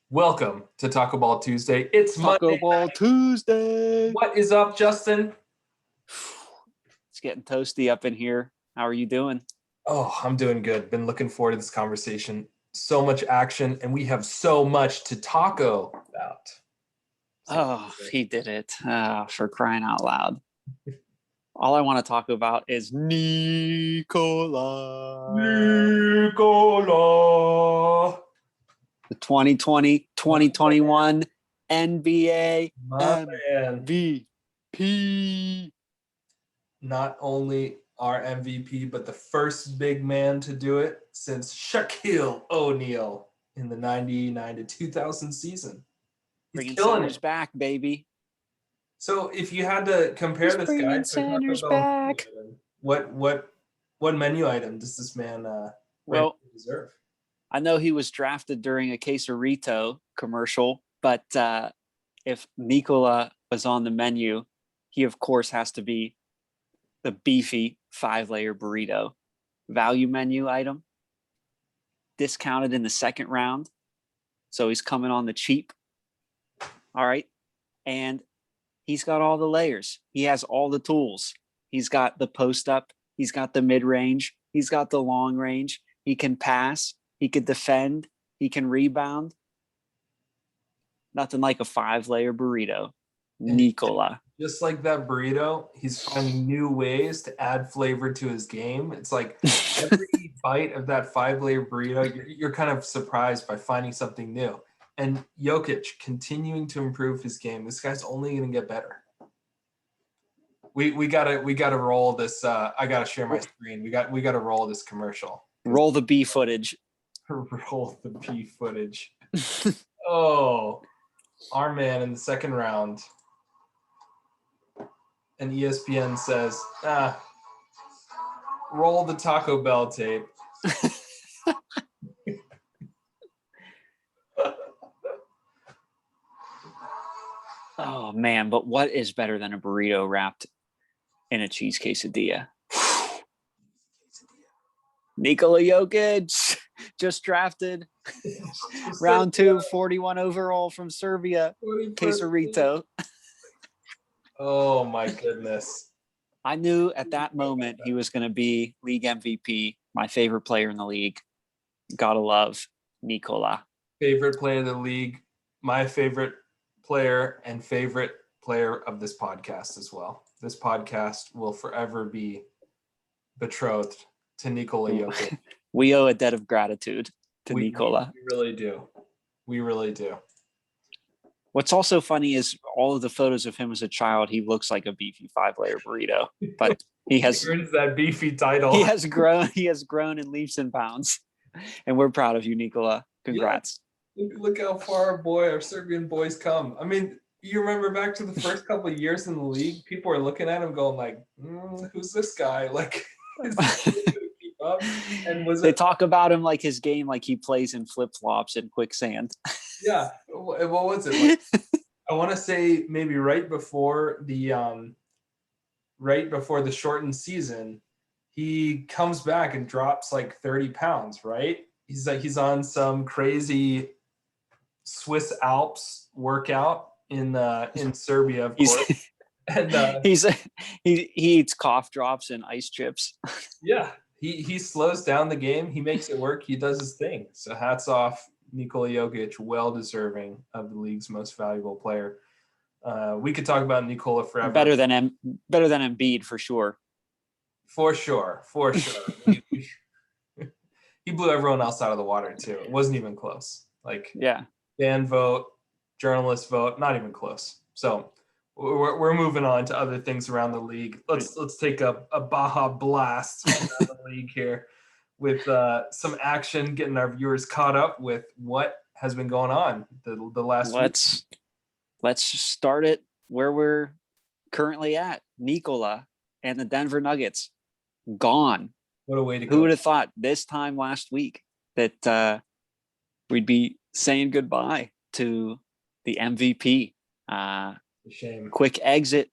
Welcome to Taco Ball Tuesday. It's Taco Monday Ball night. Tuesday. What is up, Justin? It's getting toasty up in here. How are you doing? Oh, I'm doing good. Been looking forward to this conversation. So much action, and we have so much to taco about. Oh, he did it. For crying out loud. All I want to talk about is Nikola. Nikola. The 2020-2021 NBA My man. MVP. Not only our MVP, but the first big man to do it since Shaquille O'Neal in the 99 to 2000 season. He's Bringing killing Sanders it. back, baby. So if you had to compare He's this guy bringing to Taco Sanders Bell, back. what menu item does this man deserve? I know he was drafted during a Quesarito commercial, but if Nikola was on the menu, he of course has to be the beefy 5-layer burrito. Value menu item, discounted in the second round. So he's coming on the cheap. All right. And he's got all the layers. He has all the tools. He's got the post up. He's got the mid range. He's got the long range. He can pass. He can defend. He can rebound. Nothing like a 5-layer burrito. Nikola. Just like that burrito, he's finding new ways to add flavor to his game. It's like every bite of that 5-layer burrito, you're kind of surprised by finding something new. And Jokic continuing to improve his game. This guy's only going to get better. We gotta roll this. I gotta share my screen. We gotta roll this commercial. Roll the B footage. Roll the B footage. Oh, our man in the second round. And ESPN says, roll the Taco Bell tape. Oh man, but what is better than a burrito wrapped in a cheese quesadilla? Nikola Jokic, just drafted. Round 2, 41 overall from Serbia. Quesarito. Oh my goodness. I knew at that moment he was going to be league MVP, my favorite player in the league. Gotta love Nikola. Favorite player of the league, my favorite player and favorite player of this podcast as well. This podcast will forever be betrothed to Nikola Jokic. We owe a debt of gratitude to Nikola. We really do. We really do. What's also funny is all of the photos of him as a child, he looks like a beefy 5-layer burrito, but he earns that beefy title. He has grown in leaps and bounds, and we're proud of you, Nikola. Congrats. Yeah. Look how far our Serbian boys come. I mean, you remember back to the first couple of years in the league, people are looking at him going like, who's this guy? Like, keep up? And they talk about him like his game, like he plays in flip-flops in quicksand. Yeah. What was it? Like, I want to say maybe right before the shortened season, he comes back and drops like 30 pounds, right? He's on some crazy Swiss Alps workout in Serbia, of course. And he eats cough drops and ice chips. Yeah. He slows down the game. He makes it work. He does his thing. So hats off, Nikola Jokic, well deserving of the league's most valuable player. We could talk about Nikola forever. Better than Embiid for sure. For sure. He blew everyone else out of the water too. It wasn't even close. Like, yeah, fan vote, journalist vote, not even close. So we're moving on to other things around the league. Let's take a Baja blast around the league here with some action, getting our viewers caught up with what has been going on the last week. Let's start it where we're currently at. Nikola and the Denver Nuggets gone. What a way to go. Who would have thought this time last week that we'd be saying goodbye to the MVP? Shame. Quick exit,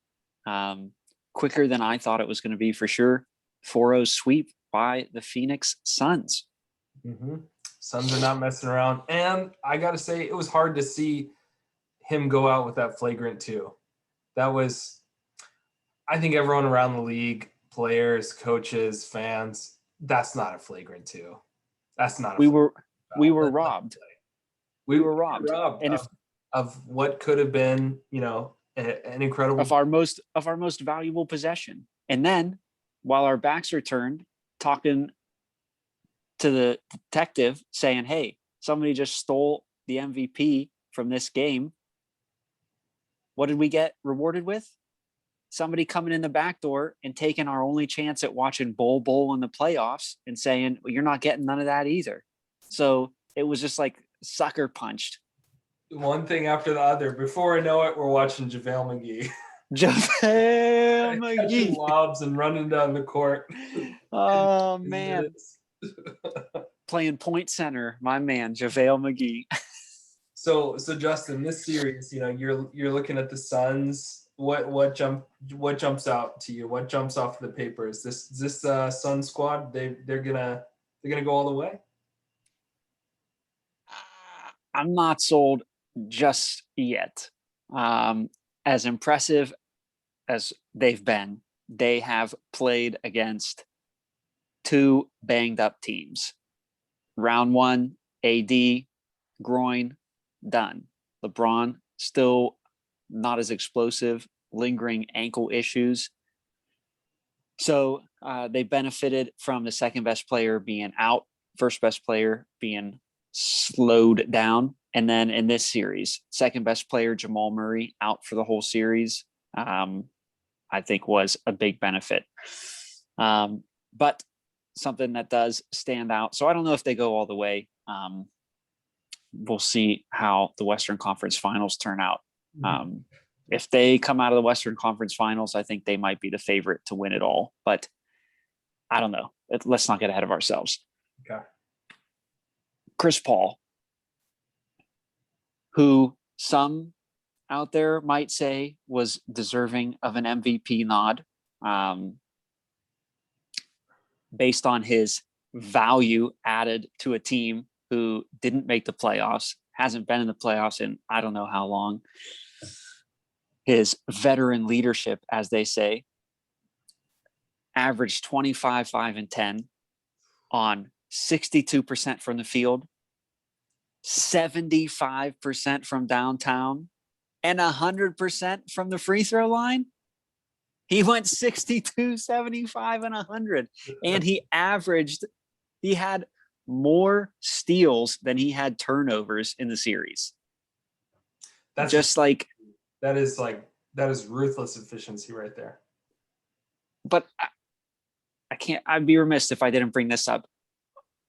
quicker than I thought it was going to be for sure. 4-0 sweep by the Phoenix Suns. Mm-hmm. Suns are not messing around. And I got to say, it was hard to see him go out with that flagrant 2. That was, I think everyone around the league, players, coaches, fans, that's not a flagrant 2. That's not. We were robbed. We were robbed. And of what could have been, an incredible of our most valuable possession. And then, while our backs are turned, talking to the detective, saying, "Hey, somebody just stole the MVP from this game." What did we get rewarded with? Somebody coming in the back door and taking our only chance at watching bowl in the playoffs and saying, well, you're not getting none of that either. So it was just like sucker punched. One thing after the other. Before I know it, we're watching JaVale McGee. JaVale McGee. Lobs and running down the court. Oh, man. Playing point center, my man, JaVale McGee. So Justin, this series, you're looking at the Suns. What jumps out to you? What jumps off the paper? Is this Sun squad? They're gonna go all the way? I'm not sold just yet. As impressive as they've been, they have played against 2 banged up teams. Round 1, AD, groin, done. LeBron still not as explosive, lingering ankle issues. So they benefited from the second best player being out, first best player being slowed down. And then in this series, second best player, Jamal Murray, out for the whole series, I think was a big benefit. But something that does stand out. So I don't know if they go all the way. We'll see how the Western Conference Finals turn out. If they come out of the Western Conference Finals, I think they might be the favorite to win it all. But I don't know. Let's not get ahead of ourselves. Okay. Chris Paul, who some out there might say was deserving of an MVP nod, based on his value added to a team who didn't make the playoffs, hasn't been in the playoffs in I don't know how long. His veteran leadership, as they say, averaged 25, 5, and 10 on 62% from the field, 75% from downtown, and 100% from the free throw line. He went 62, 75, and 100. And he had more steals than he had turnovers in the series. That's just like that is ruthless efficiency right there. But I can't, I'd be remiss if I didn't bring this up.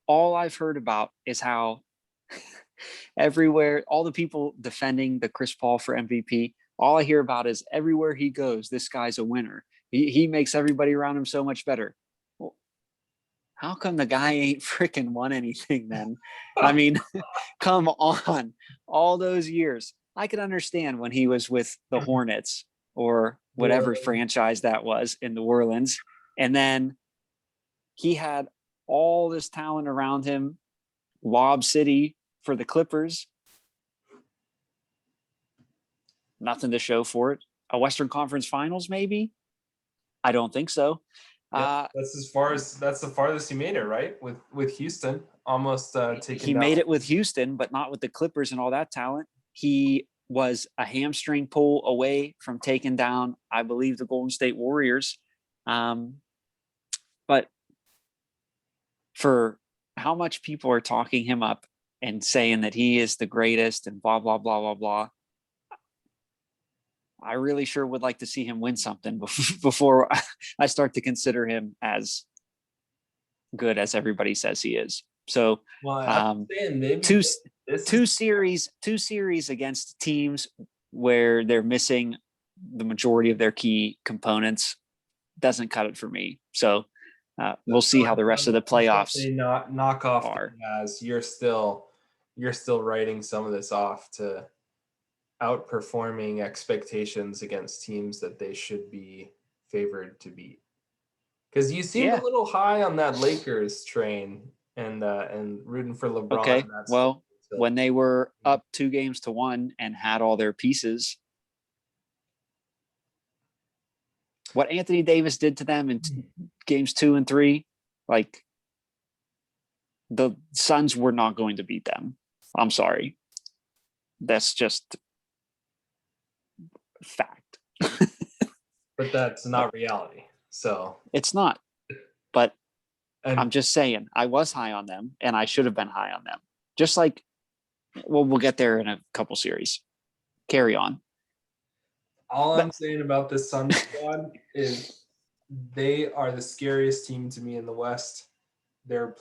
All I've heard about is how everywhere, all the people defending the Chris Paul for MVP, all I hear about is everywhere he goes, this guy's a winner. He makes everybody around him so much better. Well, how come the guy ain't freaking won anything then? I mean, come on, all those years. I could understand when he was with the Hornets or whatever franchise that was in New Orleans. And then he had all this talent around him, Lob City for the Clippers. Nothing to show for it. A Western Conference Finals, maybe? I don't think so. Yeah, that's the farthest he made it, right? With Houston, almost taking. He made it with Houston, but not with the Clippers and all that talent. He was a hamstring pull away from taking down, I believe, the Golden State Warriors. But for how much people are talking him up and saying that he is the greatest and blah, blah, blah, blah, blah, I really sure would like to see him win something before I start to consider him as good as everybody says he is. So two series against teams where they're missing the majority of their key components doesn't cut it for me. So we'll see how the rest of the playoffs knock off are. As you're still writing some of this off to outperforming expectations against teams that they should be favored to beat. Because you seem a little high on that Lakers train and rooting for LeBron. Okay, well, so. when they were up 2-1 and had all their pieces, what Anthony Davis did to them in games 2 and 3, like the Suns were not going to beat them. I'm sorry. That's just fact. But that's not reality. So it's not. But and I'm just saying, I was high on them and I should have been high on them. Just like, well, we'll get there in a couple series. Carry on. All I'm saying about this Suns squad is they are the scariest team to me in the West. They're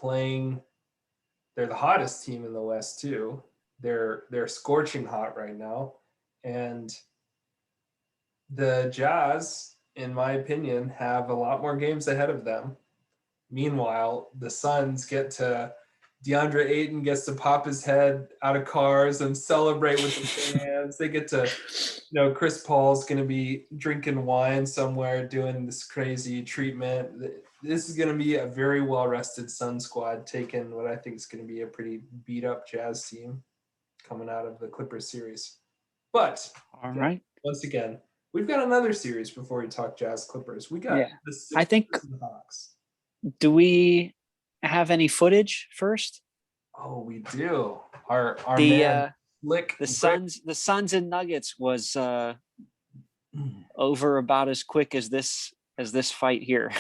the hottest team in the West too. They're scorching hot right now. And the Jazz, in my opinion, have a lot more games ahead of them. Meanwhile, the Suns DeAndre Ayton gets to pop his head out of cars and celebrate with the fans. They get to, Chris Paul's going to be drinking wine somewhere, doing this crazy treatment. This is going to be a very well-rested Sun squad taking what I think is going to be a pretty beat-up Jazz team coming out of the Clippers series. But all right, once again, we've got another series before we talk Jazz Clippers. We got the Sixers and the Hawks. Do we have any footage first? Oh, we do. Our man Slick the Suns and Nuggets was over about as quick as this fight here.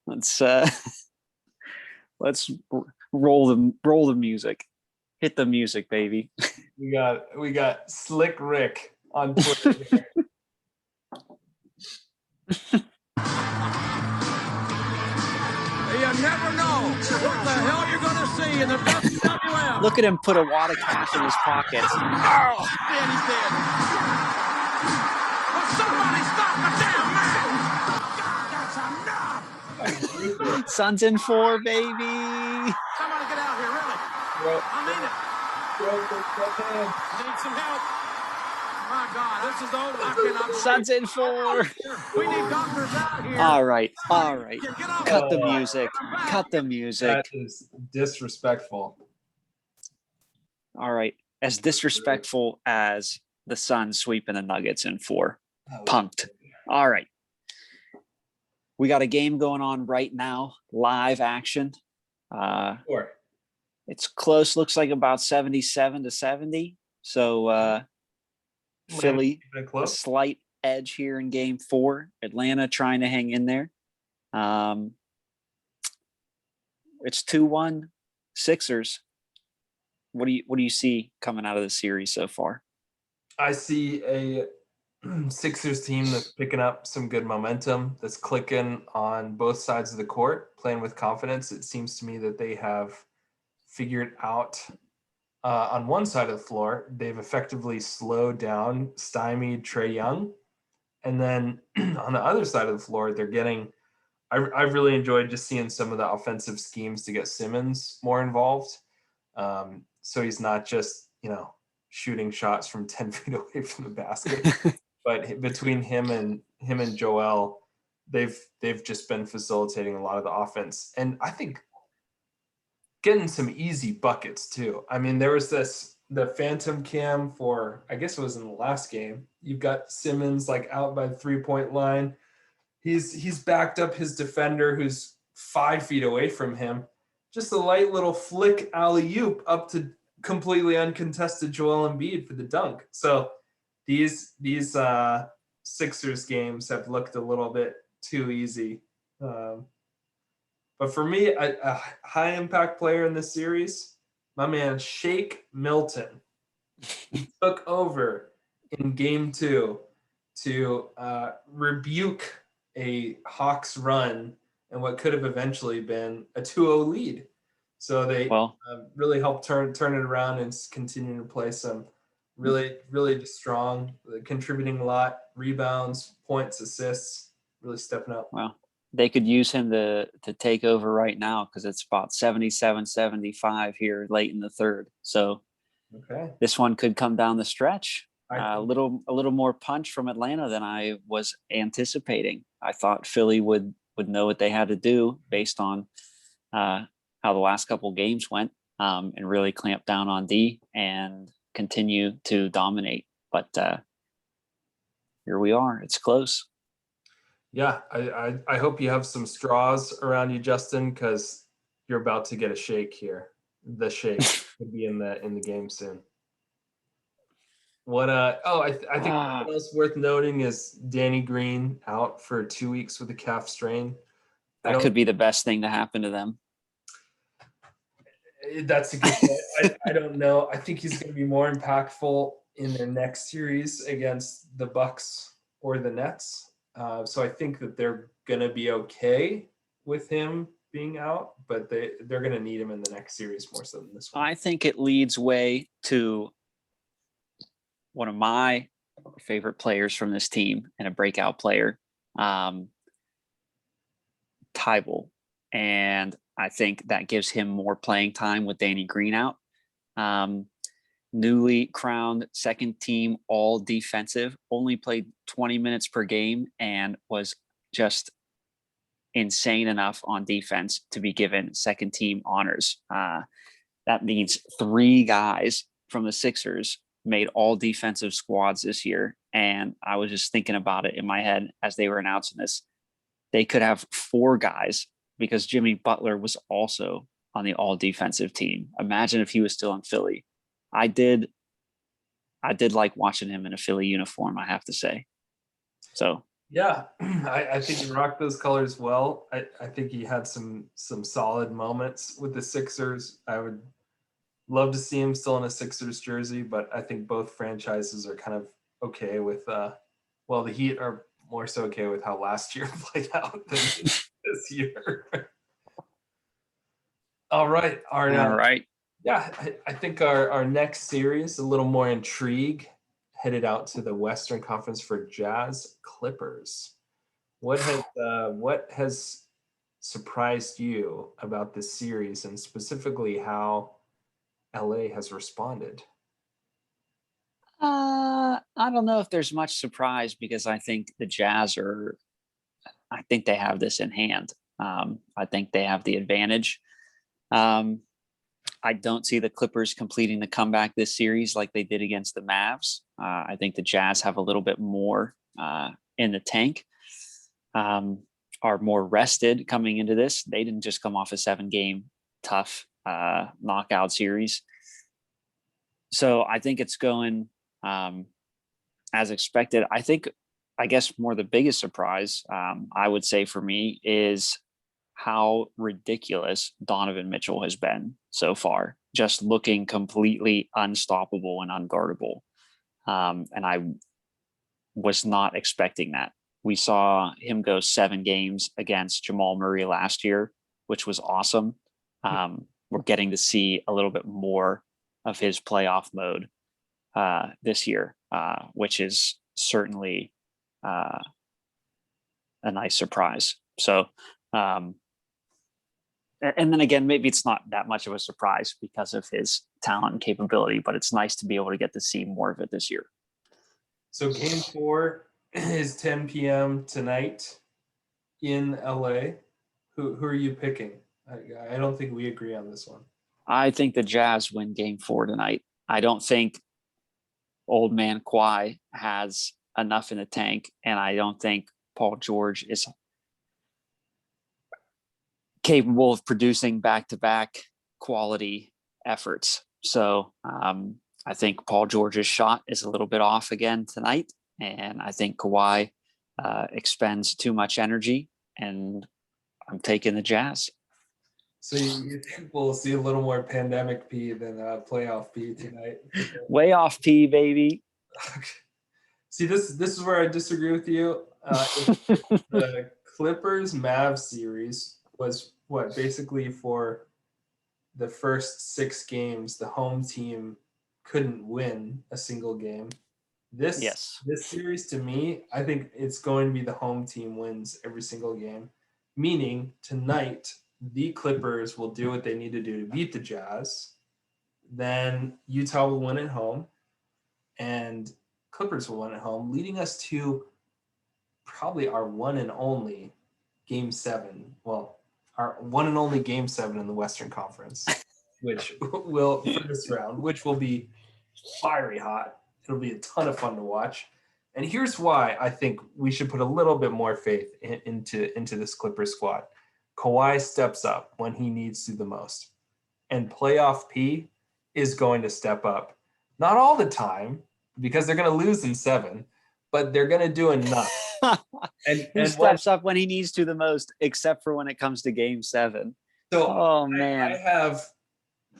let's roll the music. Hit the music, baby. We got Slick Rick on Twitter. You never know what the hell you're going to see in the WWF. Look at him put a wad of cash in his pockets. Oh, man, he's dead. Will somebody stop the damn man? God, that's enough. Suns in 4, baby. Somebody get out here, really. I mean it. Need some help. My God, this is over. I cannot. Suns in 4. We need doctors out here. All right. Cut the music. That is disrespectful. All right. As disrespectful as the Suns sweeping the Nuggets in 4. Punked. All right. We got a game going on right now. Live action. Sure. It's close. Looks like about 77-70. So Philly, a slight edge here in game 4. Atlanta trying to hang in there. It's 2-1 Sixers. What do you see coming out of the series so far? I see a Sixers team that's picking up some good momentum, that's clicking on both sides of the court, playing with confidence. It seems to me that they have figured out on one side of the floor, they've effectively slowed down, stymied Trae Young. And then on the other side of the floor, they're getting – I've really enjoyed just seeing some of the offensive schemes to get Simmons more involved. So he's not just, shooting shots from 10 feet away from the basket. But between him and Joel, they've just been facilitating a lot of the offense. And I think getting some easy buckets too. I mean, there was the phantom cam for, I guess it was in the last game. You've got Simmons out by the 3-point line. He's backed up his defender who's 5 feet away from him. Just a light little flick alley-oop up to completely uncontested Joel Embiid for the dunk. So these Sixers games have looked a little bit too easy. But for me, a high-impact player in this series, my man Shake Milton, he took over in Game 2 to rebuke a Hawks run and what could have eventually been a 2-0 lead. So they really helped turn it around and continue to play some really, really strong, contributing a lot, rebounds, points, assists, really stepping up. Wow. They could use him to take over right now because it's about 77-75 here late in the third. So this one could come down the stretch. A little more punch from Atlanta than I was anticipating. I thought Philly would know what they had to do based on how the last couple games went, and really clamp down on D and continue to dominate. But here we are. It's close. Yeah, I hope you have some straws around you, Justin, because you're about to get a shake here. The shake could be in the game soon. What I think something else worth noting is Danny Green out for 2 weeks with a calf strain. That could be the best thing to happen to them. That's a good point. I don't know. I think he's going to be more impactful in their next series against the Bucks or the Nets. So I think that they're going to be okay with him being out, but they're going to need him in the next series more so than this one. I think it leads way to one of my favorite players from this team and a breakout player, Thybulle. And I think that gives him more playing time with Danny Green out. Newly crowned second team all defensive, only played 20 minutes per game and was just insane enough on defense to be given second team honors. That means 3 guys from the Sixers made all defensive squads this year. And I was just thinking about it in my head as they were announcing this. They could have 4 guys because Jimmy Butler was also on the all defensive team. Imagine if he was still in Philly. I did like watching him in a Philly uniform, I have to say. So yeah, I think he rocked those colors well. I think he had some solid moments with the Sixers. I would love to see him still in a Sixers jersey, but I think both franchises are kind of okay with the Heat are more so okay with how last year played out than this year. All right. all right. Yeah, I think our next series, a little more intrigue, headed out to the Western Conference for Jazz Clippers. What has surprised you about this series, and specifically how LA has responded? I don't know if there's much surprise because I think the Jazz I think they have this in hand. I think they have the advantage. I don't see the Clippers completing the comeback this series like they did against the Mavs. I think the Jazz have a little bit more in the tank, are more rested coming into this. They didn't just come off a 7-game tough knockout series. So I think it's going as expected. I guess more the biggest surprise, I would say for me, is how ridiculous Donovan Mitchell has been so far, just looking completely unstoppable and unguardable. And I was not expecting that. We saw him go 7 games against Jamal Murray last year, which was awesome. We're getting to see a little bit more of his playoff mode this year, which is certainly a nice surprise. So, and then again, maybe it's not that much of a surprise because of his talent and capability, but it's nice to be able to get to see more of it this year. So game 4 is 10 p.m. tonight in LA. Who are you picking? I don't think we agree on this one. I think the Jazz win game 4 tonight. I don't think old man Kawhi has enough in the tank, and I don't think Paul George is capable of producing back-to-back quality efforts. So I think Paul George's shot is a little bit off again tonight, and I think Kawhi expends too much energy, and I'm taking the Jazz. So you think we'll see a little more pandemic P than playoff P tonight? Way off P, baby. See, this is where I disagree with you. The Clippers Mavs series was basically for the first 6 games, the home team couldn't win a single game. This series, to me, I think it's going to be the home team wins every single game, meaning tonight the Clippers will do what they need to do to beat the Jazz. Then Utah will win at home, and Clippers will win at home, leading us to probably our one and only Game 7. Well, our one and only Game 7 in the Western Conference, which will for this round, which will be fiery hot. It'll be a ton of fun to watch. And here's why I think we should put a little bit more faith into this Clippers squad. Kawhi steps up when he needs to the most. And playoff P is going to step up. Not all the time, because they're going to lose in 7, but they're going to do enough. He steps up when he needs to the most, except for when it comes to Game 7. So man, I have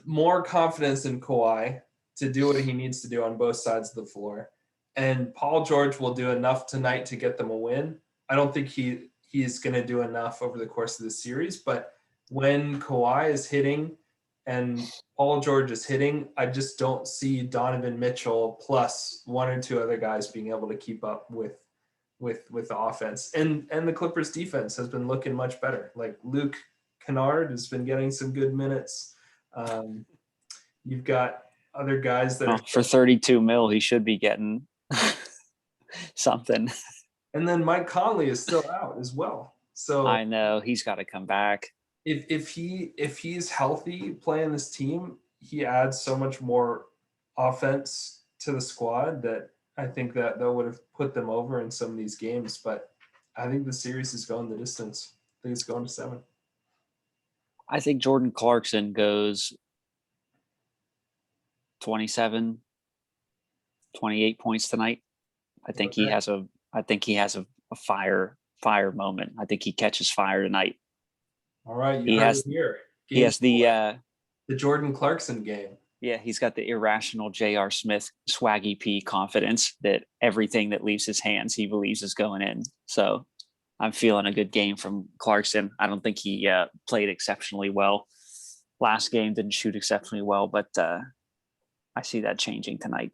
more confidence in Kawhi to do what he needs to do on both sides of the floor. And Paul George will do enough tonight to get them a win. I don't think he's going to do enough over the course of the series, but when Kawhi is hitting and Paul George is hitting, I just don't see Donovan Mitchell plus one or two other guys being able to keep up with the offense. And the Clippers defense has been looking much better. Like Luke Kennard has been getting some good minutes. You've got other guys that are for 32 mil, he should be getting something. And then Mike Conley is still out as well. So I know he's got to come back. If he's healthy playing this team, he adds so much more offense to the squad that I think that would have put them over in some of these games. But I think the series is going the distance. I think it's going to 7. I think Jordan Clarkson goes 27, 28 points tonight. I think he has a fire moment. I think he catches fire tonight. All right, he has the Jordan Clarkson game. Yeah, he's got the irrational J.R. Smith swaggy P confidence that everything that leaves his hands he believes is going in. So I'm feeling a good game from Clarkson. I don't think he played exceptionally well. Last game didn't shoot exceptionally well, but I see that changing tonight.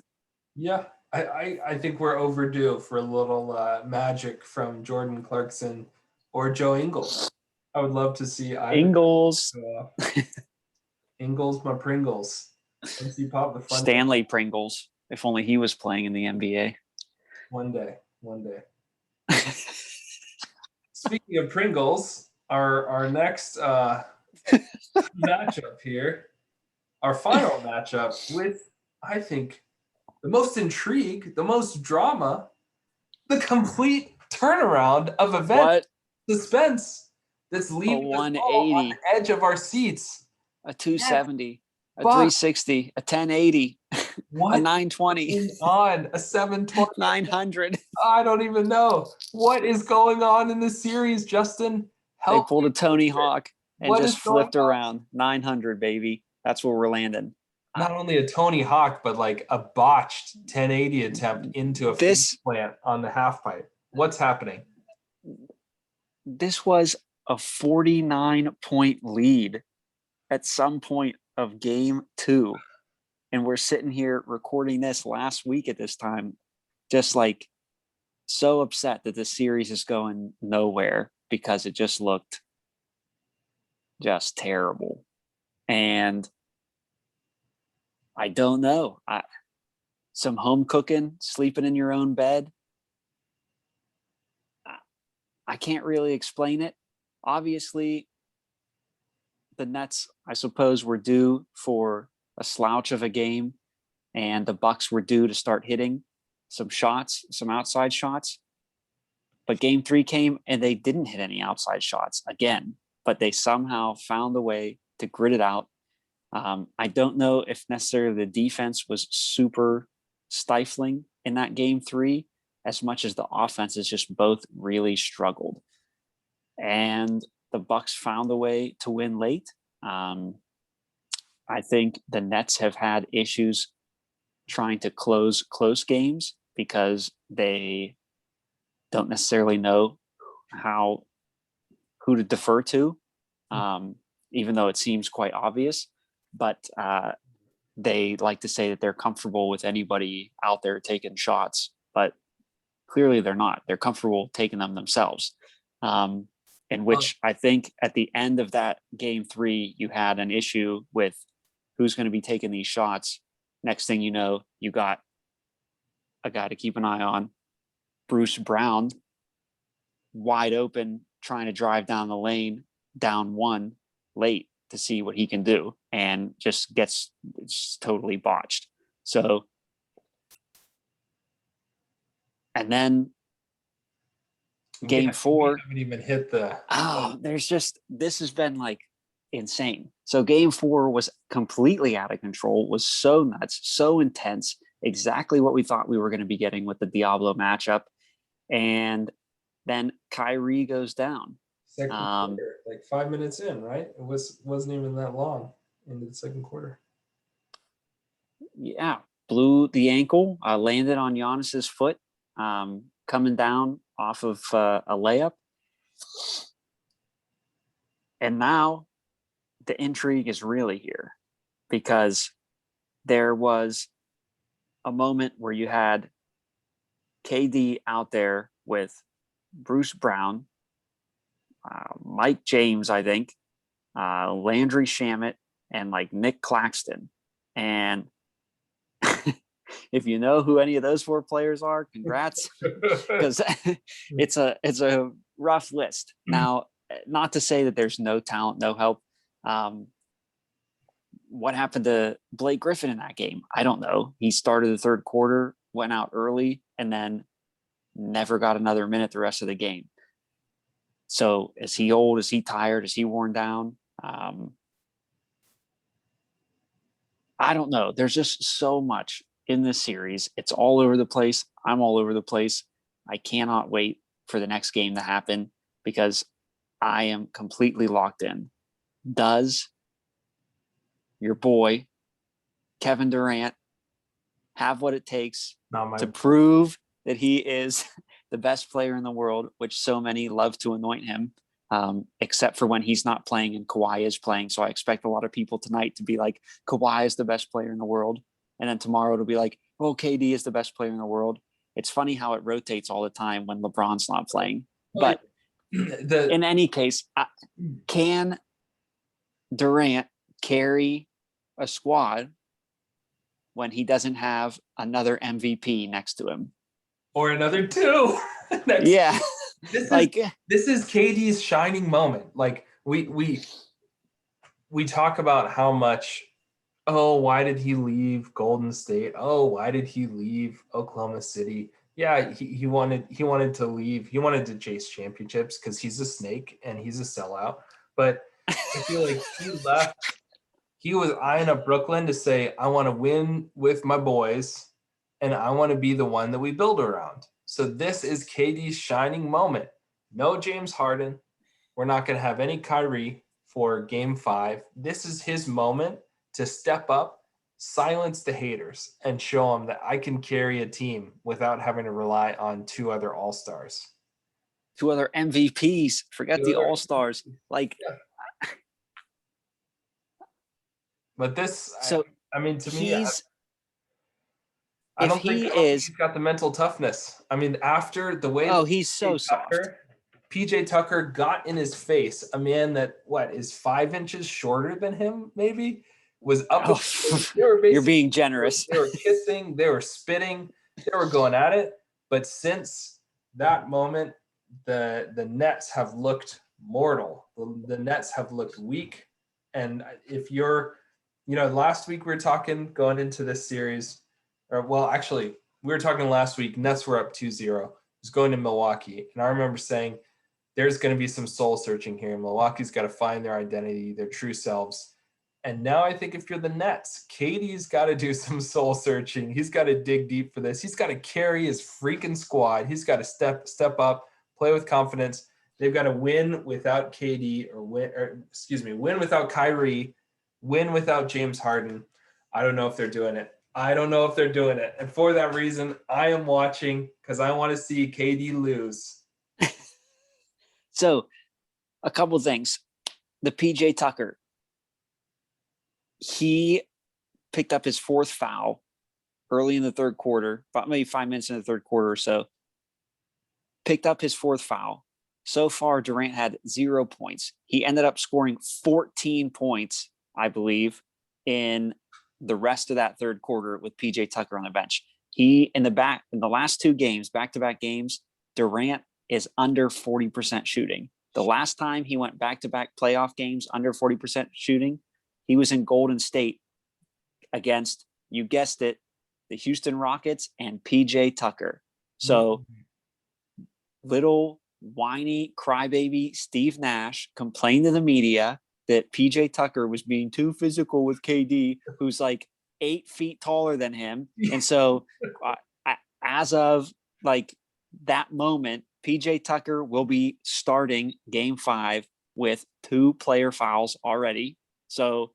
Yeah, I think we're overdue for a little magic from Jordan Clarkson or Joe Ingles. I would love to see Ingles. Ingles, my Pringles. Once you pop the fun Stanley Pringles. If only he was playing in the NBA. One day. Speaking of Pringles, our next matchup here, our final matchup with, I think, the most intrigue, the most drama, the complete turnaround of event suspense that's leaving us all on the edge of our seats. A 270, a 360, a 1080, what a 920, on a 720, 900. I don't even know what is going on in this series, Justin. They pulled a Tony Hawk and just flipped around. 900, baby. That's where we're landing. Not only a Tony Hawk, but like a botched 1080 attempt into a plant on the half pipe. What's happening? This was a 49-point lead at some point of game 2. And we're sitting here recording this last week at this time, just like so upset that the series is going nowhere because it just looked just terrible. And I don't know. Some home cooking, sleeping in your own bed. I can't really explain it. Obviously, the Nets, I suppose, were due for a slouch of a game, and the Bucks were due to start hitting some shots, some outside shots. But game 3 came and they didn't hit any outside shots again, but they somehow found a way to grit it out. I don't know if necessarily the defense was super stifling in that game 3 as much as the offenses just both really struggled. And the Bucks found a way to win late. I think the Nets have had issues trying to close close games because they don't necessarily know who to defer to, even though it seems quite obvious. But they like to say that they're comfortable with anybody out there taking shots, but clearly they're not. They're comfortable taking them themselves. In which I think at the end of that game 3, you had an issue with who's going to be taking these shots. Next thing you know, you got a guy to keep an eye on, Bruce Brown, wide open, trying to drive down the lane, down 1 late to see what he can do, and just gets totally botched. So, and then game 4, we haven't even hit the. this has been like insane. So game 4 was completely out of control, was so nuts, so intense, exactly what we thought we were going to be getting with the Diablo matchup. And then Kyrie goes down. Second quarter, like 5 minutes in, right? It wasn't even that long into the second quarter. Yeah, blew the ankle, landed on Giannis's foot, coming down off of a layup. And now the intrigue is really here, because there was a moment where you had KD out there with Bruce Brown, Mike James, I think, Landry Shamet, and like Nick Claxton. And if you know who any of those 4 players are, congrats, because it's a rough list. Now, not to say that there's no talent, no help. What happened to Blake Griffin in that game? I don't know. He started the third quarter, went out early, and then never got another minute the rest of the game. So is he old? Is he tired? Is he worn down? I don't know. There's just so much in this series. It's all over the place. I'm all over the place. I cannot wait for the next game to happen, because I am completely locked in. Does your boy, Kevin Durant, have what it takes to prove that he is the best player in the world, which so many love to anoint him, except for when he's not playing and Kawhi is playing. So I expect a lot of people tonight to be like, Kawhi is the best player in the world. And then tomorrow it'll be like, oh, KD is the best player in the world. It's funny how it rotates all the time when LeBron's not playing. But in any case, can Durant carry a squad when he doesn't have another MVP next to him? Or another 2. Yeah. This is KD's shining moment. Like we talk about how much, oh, why did he leave Golden State? Oh, why did he leave Oklahoma City? Yeah, he wanted to leave. He wanted to chase championships because he's a snake and he's a sellout. But I feel like he left. He was eyeing up Brooklyn to say, I want to win with my boys, and I want to be the one that we build around. So this is KD's shining moment. No James Harden. We're not going to have any Kyrie for game 5. This is his moment to step up, silence the haters, and show them that I can carry a team without having to rely on 2 other all-stars. 2 other MVPs. Forget the all-stars. Like, yeah. But this, so I mean, to me, I don't think he's got the mental toughness. I mean, after the way he's so soft. PJ Tucker got in his face, a man that is 5 inches shorter than him, maybe, was up. You're being generous. They were kissing, they were spitting, they were going at it. But since that moment, the Nets have looked mortal. The Nets have looked weak. And if you're, last week we were talking going into this series, actually, we were talking last week, Nets were up 2-0. It was going to Milwaukee. And I remember saying, there's going to be some soul searching here. Milwaukee's got to find their identity, their true selves. And now I think if you're the Nets, KD's got to do some soul searching. He's got to dig deep for this. He's got to carry his freaking squad. He's got to step up, play with confidence. They've got to win without KD win without Kyrie, win without James Harden. I don't know if they're doing it. And for that reason, I am watching because I want to see KD lose. So, a couple things. The PJ Tucker, he picked up his 4th foul early in the third quarter, about maybe 5 minutes in the third quarter or so. Picked up his 4th foul. So far, Durant had 0 points. He ended up scoring 14 points, I believe, in the rest of that third quarter with PJ Tucker on the bench. He, in the last 2 games, back-to-back games, Durant is under 40% shooting. The last time he went back-to-back playoff games under 40% shooting, he was in Golden State against, you guessed it, the Houston Rockets and PJ Tucker. So little whiny crybaby Steve Nash complained to the media that PJ Tucker was being too physical with KD, who's like 8 feet taller than him. And so as of like that moment, PJ Tucker will be starting game 5 with 2 player fouls already. So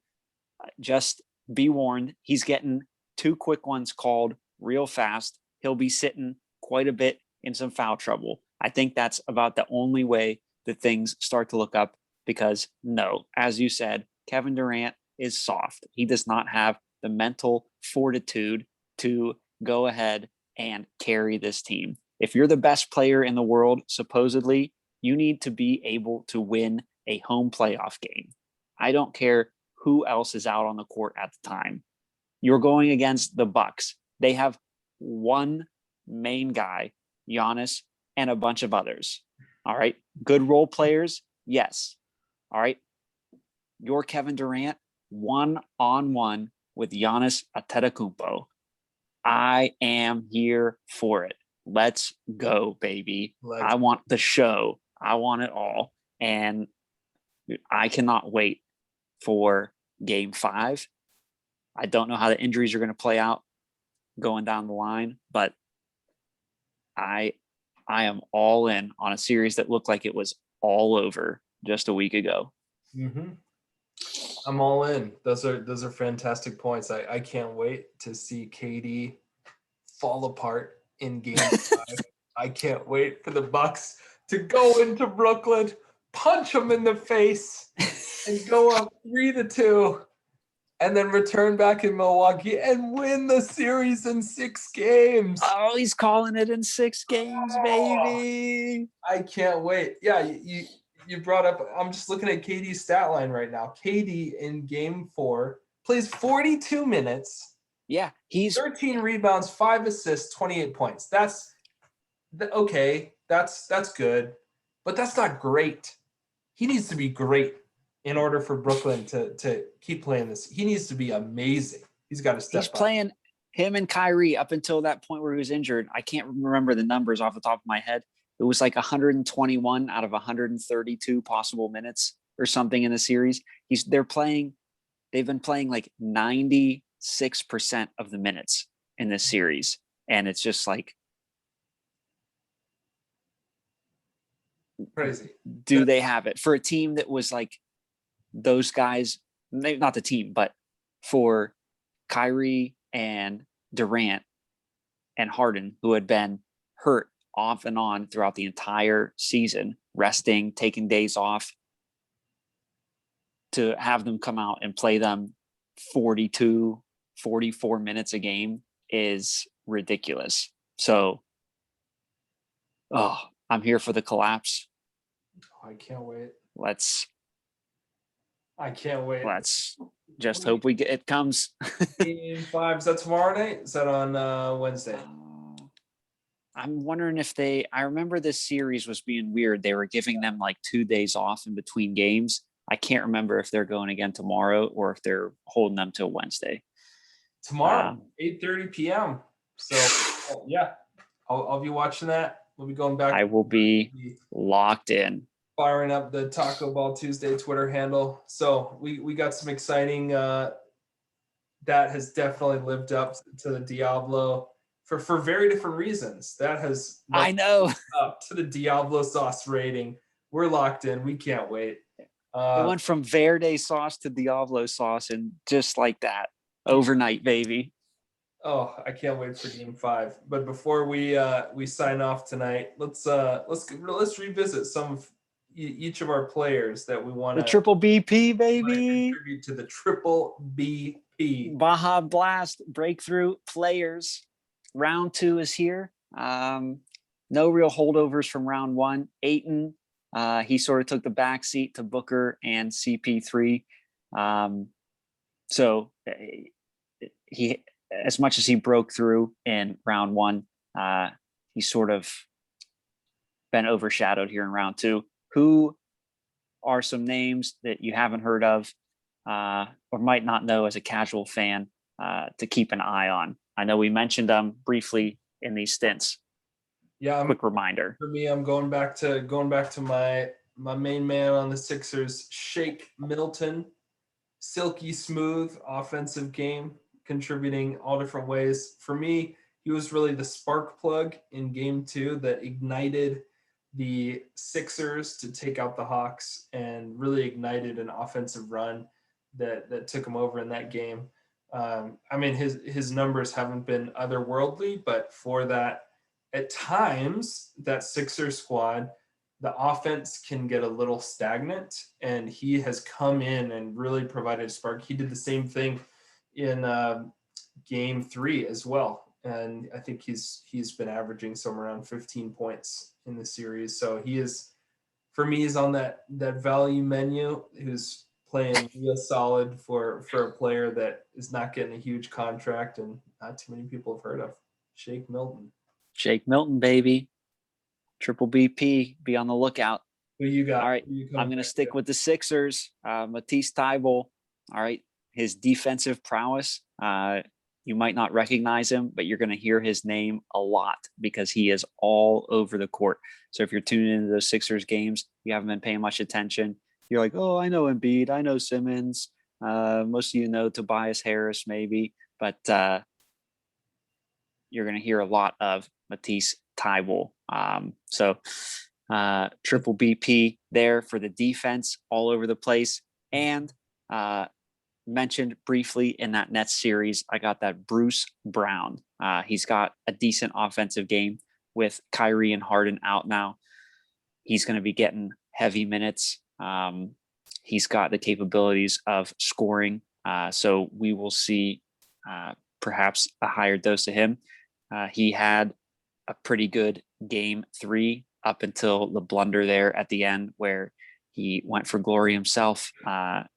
just be warned, he's getting 2 quick ones called real fast. He'll be sitting quite a bit in some foul trouble. I think that's about the only way that things start to look up, because no, as you said, Kevin Durant is soft. He does not have the mental fortitude to go ahead and carry this team. If you're the best player in the world, supposedly, you need to be able to win a home playoff game. I don't care who else is out on the court at the time. You're going against the Bucks. They have one main guy, Giannis, and a bunch of others. All right. Good role players. Yes. All right. You're Kevin Durant, 1-on-1 with Giannis Antetokounmpo. I am here for it. Let's go, baby. I want the show. I want it all. And I cannot wait for game 5. I don't know how the injuries are going to play out going down the line, but I am all in on a series that looked like it was all over just a week ago. Mm-hmm. I'm all in. Those are fantastic points. I can't wait to see KD fall apart in game 5. I can't wait for the Bucks to go into Brooklyn, punch them in the face, and go up 3-2, and then return back in Milwaukee and win the series in 6 games. Oh, he's calling it in 6 games, baby. I can't wait. Yeah, you brought up, I'm just looking at KD's stat line right now. KD in game 4 plays 42 minutes. Yeah, he's 13 rebounds, 5 assists, 28 points. That's okay. That's good, but that's not great. He needs to be great in order for Brooklyn to keep playing this. He needs to be amazing. He's got to step up. He's playing him and Kyrie up until that point where he was injured. I can't remember the numbers off the top of my head. It was like 121 out of 132 possible minutes or something in the series. They've been playing like 96% of the minutes in this series. And it's just like, crazy. Do they have it for a team that was like those guys, not the team, but for Kyrie and Durant and Harden, who had been hurt off and on throughout the entire season, resting, taking days off, to have them come out and play them 42, 44 minutes a game is ridiculous. So, I'm here for the collapse. I can't wait. I can't wait. Let's just hope it comes. Game 5, is that tomorrow night? Is that on Wednesday? I'm wondering if I remember this series was being weird. They were giving them like 2 days off in between games. I can't remember if they're going again tomorrow or if they're holding them till Wednesday. Tomorrow, 8:30 p.m. So, yeah, I'll be watching that. We'll be going back. I will be locked in. Firing up the Taco Ball Tuesday Twitter handle. So we got some exciting that has definitely lived up to the Diablo for very different reasons. That has lived up to the Diablo sauce rating. We're locked in. We can't wait. It went from Verde sauce to Diablo sauce, and just like that, overnight, baby. Oh, I can't wait for game 5. But before we sign off tonight, let's revisit some of each of our players that we want to triple BP, baby. Contribute to the triple BP. Baja Blast breakthrough players. Round 2 is here. No real holdovers from round 1. Ayton, he sort of took the backseat to Booker and CP3. So he, as much as he broke through in round 1, he's sort of been overshadowed here in round 2. Who are some names that you haven't heard of or might not know as a casual fan to keep an eye on. I know we mentioned them briefly in these stints. Yeah, quick reminder. For me, I'm going back to my main man on the Sixers, Shake Milton. Silky smooth offensive game, contributing all different ways. For me, he was really the spark plug in game 2 that ignited the Sixers to take out the Hawks and really ignited an offensive run that took him over in that game. I mean, his numbers haven't been otherworldly, but for that, at times, that Sixers squad, the offense can get a little stagnant, and he has come in and really provided a spark. He did the same thing in game 3 as well. And I think he's been averaging somewhere around 15 points in the series. So he is, for me, he's on that value menu, who's playing real solid for a player that is not getting a huge contract and not too many people have heard of. Shake Milton. Shake Milton, baby. Triple BP. Be on the lookout. Who you got? All right. I'm going to stick with the Sixers. Matisse Thybulle. All right. His defensive prowess. You might not recognize him, but you're going to hear his name a lot because he is all over the court. So if you're tuning into those Sixers games, you haven't been paying much attention. You're like, oh, I know Embiid. I know Simmons. Most of you know Tobias Harris maybe, but you're going to hear a lot of Matisse Thybulle. So triple BP there for the defense all over the place. And mentioned briefly in that Nets series, I got that Bruce Brown. He's got a decent offensive game with Kyrie and Harden out now. He's going to be getting heavy minutes. He's got the capabilities of scoring. So we will see perhaps a higher dose of him. He had a pretty good game 3 up until the blunder there at the end where he went for glory himself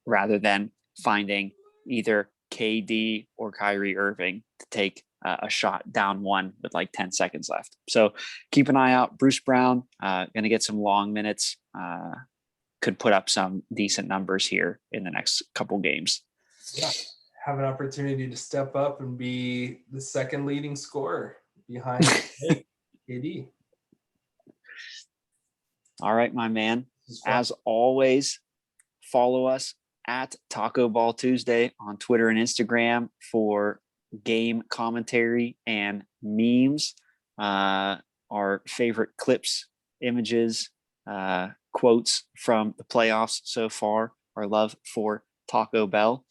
rather than finding either KD or Kyrie Irving to take a shot down 1 with like 10 seconds left. So keep an eye out. Bruce Brown going to get some long minutes. Could put up some decent numbers here in the next couple games. Yeah, have an opportunity to step up and be the second leading scorer behind KD. All right, my man. As always, follow us at Taco Ball Tuesday on Twitter and Instagram for game commentary and memes, our favorite clips, images, quotes from the playoffs so far, our love for Taco Bell.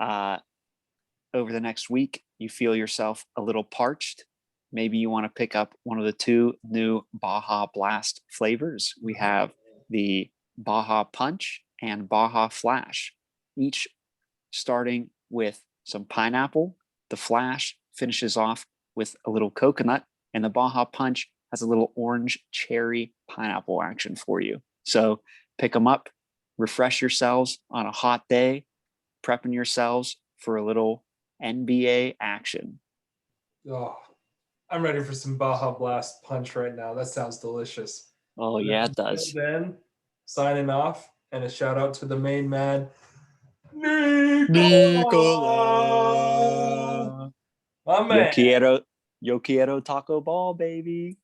Over the next week, you feel yourself a little parched. Maybe you want to pick up one of the 2 new Baja Blast flavors. We have the Baja Punch and Baja Flash, each starting with some pineapple. The Flash finishes off with a little coconut, and the Baja Punch has a little orange cherry pineapple action for you. So pick them up, refresh yourselves on a hot day, prepping yourselves for a little NBA action. Oh, I'm ready for some Baja Blast Punch right now. That sounds delicious. Oh, yeah, it does. Then signing off, and a shout out to the main man, NIKOLAAAAA. My man. Yo quiero Taco Ball, baby.